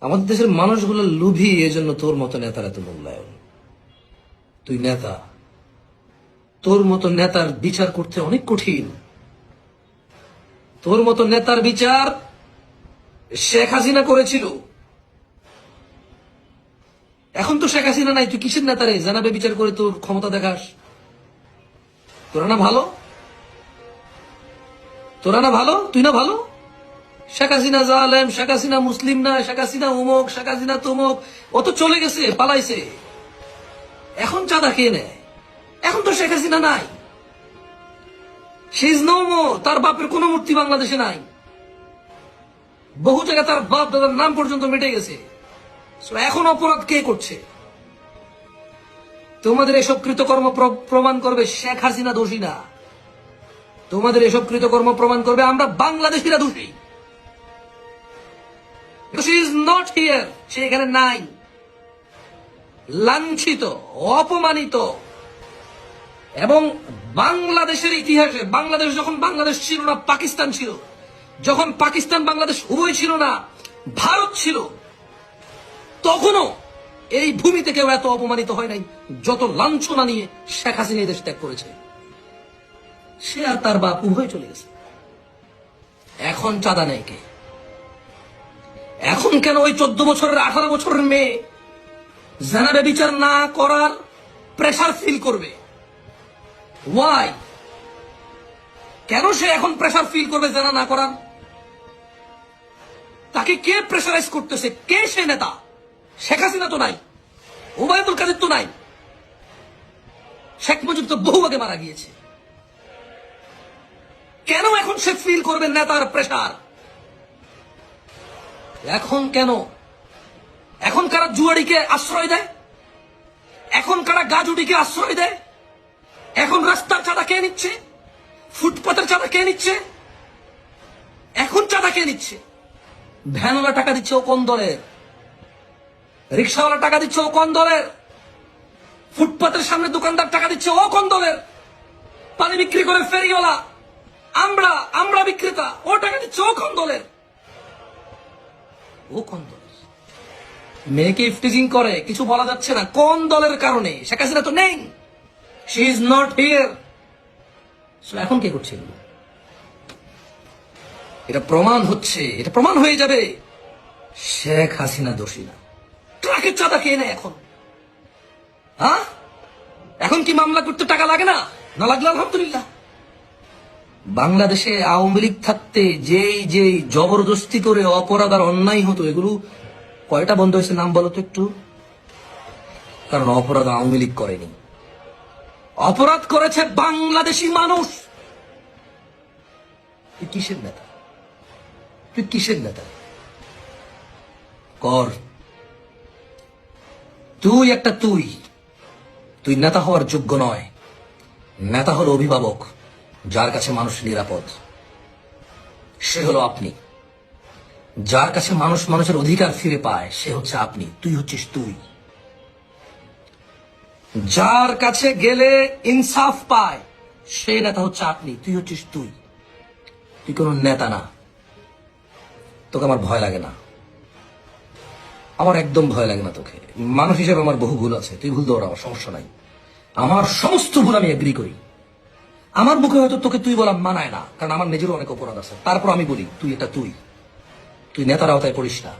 আমাদের দেশের মানুষগুলো লোভী, এজন্য তোর মতো নেতার এত মূল্যায়ন। তুই নেতা, তোর মতো নেতার বিচার করতে অনেক কঠিন। তোর মতো নেতার বিচার শেখ হাসিনা করেছিল। এখন তো শেখ হাসিনা নাই, তুই কিসের নেতারে জানাবে বিচার করে তোর ক্ষমতা দেখাস? তোরা না ভালো, তোরা না ভালো, তুই না ভালো। শেখ হাসিনা জালেম, শেখ হাসিনা মুসলিম না, শেখ হাসিনা উমুক, শেখ হাসিনা তুমুক, ও তো চলে গেছে, পালাইছে। এখন চাঁদা খেয়ে নেয়। এখন তো শেখ হাসিনা নাই, সে ইজ নো মোর। তার বাপের কোন মূর্তি বাংলাদেশে নাই। বহু জায়গায় তার বাপ দাদার নাম পর্যন্ত মিটে গেছে। এখন অপরাধ কে করছে? তোমাদের এসব কৃতকর্ম প্রমাণ করবে শেখ হাসিনা দোষী না। তোমাদের এসব কৃতকর্ম প্রমাণ করবে আমরা বাংলাদেশিরা দোষী। She is not here, সে এখানে নাই। লাঞ্ছিত, অপমানিত। এবং বাংলাদেশের ইতিহাসে, বাংলাদেশ যখন বাংলাদেশ ছিল না, পাকিস্তান ছিল, যখন পাকিস্তান বাংলাদেশ উভয় ছিল না, ভারত ছিল, তখনও এই ভূমিতে কেউ এত অপমানিত হয় নাই যত লাঞ্ছনা নিয়ে শেখ হাসিনা এই দেশ ত্যাগ করেছে। সে আর তার বাপ উভয় চলে গেছে। এখন চাঁদা নেই কে? এখন কেন ওই 14 বছরের 18 বছরের মেয়ে জানাবে বিচার না করার প্রেসার ফিল করবে? ওয়াই? কেন সে এখন প্রেসার ফিল করবে জানা না করার? তাকে কে প্রেসারাইজ করতেছে? কে সে নেতা? শেখ হাসিনা তো নাই, ওবায়দুল কাদের তো নাই, শেখ মুজিব তো বহু আগে মারা গিয়েছে। কেন এখন সে ফিল করবে নেতার প্রেসার? এখন কেন? এখন কারা জুয়ারিকে আশ্রয় দেয়? এখন কারা গাজুডিকে আশ্রয় দেয়? এখন রাস্তার চাঁদা কে নিচ্ছে? ফুটপাতের চাঁদা কে নিচ্ছে? এখন চাঁদা কে নিচ্ছে? ভ্যানওয়ালা টাকা দিচ্ছে ও কোন দলের? রিক্সাওয়ালা টাকা দিচ্ছে ও কোন দলের? ফুটপাতের সামনে দোকানদার টাকা দিচ্ছে ও কোন দলের? পানি বিক্রি করে ফেরিওয়ালা, আমরা বিক্রেতা, ও টাকা দিচ্ছে ও কোন দলের? ও কোন দলের? মেয়েকে ইফটিজিং করে, কিছু বলা যাচ্ছে না। কোন দলের কারণে? শেখ হাসিনা তো নেই, শি ইজ নট হিয়ার। এখন কে করছে? এটা প্রমাণ হচ্ছে, এটা প্রমাণ হয়ে যাবে শেখ হাসিনা দোষী না। ট্রাকের চাঁদা খেয়ে নেয় এখন। হ্যাঁ, এখন কি মামলা করতে টাকা লাগে না? না লাগলে আলহামদুলিল্লাহ। বাংলাদেশে আওয়ামী লীগ থাকতে যেই জবরদস্তি করে অপরাধ আর অন্যায় হতো, এগুলো কয়টা বন্ধ হয়েছে নাম বলো তো একটু? কারণ অপরাধ আওয়ামী লীগ করেনি, অপরাধ করেছে বাংলাদেশি মানুষ। তুই কিসের নেতা? তুই কিসের নেতা? কর তুই একটা, তুই নেতা হওয়ার যোগ্য নয়। নেতা হলো অভিভাবক, যার কাছে মানুষ নিরাপদ। সে হলো আপনি। যার কাছে মানুষ মানুষের অধিকার ফিরে পায়, সে হচ্ছে আপনি। তুই হচ্ছিস তুই। যার কাছে গেলে ইনসাফ পায়, সে নেতা হচ্ছে আপনি। তুই হচ্ছিস তুই। তুই কোন নেতা না। তোকে আমার ভয় লাগে না, আমার একদম ভয় লাগে না তোকে। মানুষ হিসেবে আমার বহু ভুল আছে, তুই ভুল ধর, আমার সমস্যা নাই। আমার সমস্ত ভুল আমি এগ্রি করি। আমার মুখে হয়তো তোকে তুই বলা মানায় না, কারণ আমার নিজেরও অনেক অপরাধ আছে। তারপর আমি বলি তুই এটা তুই নেতার আওতায় পড়িস না।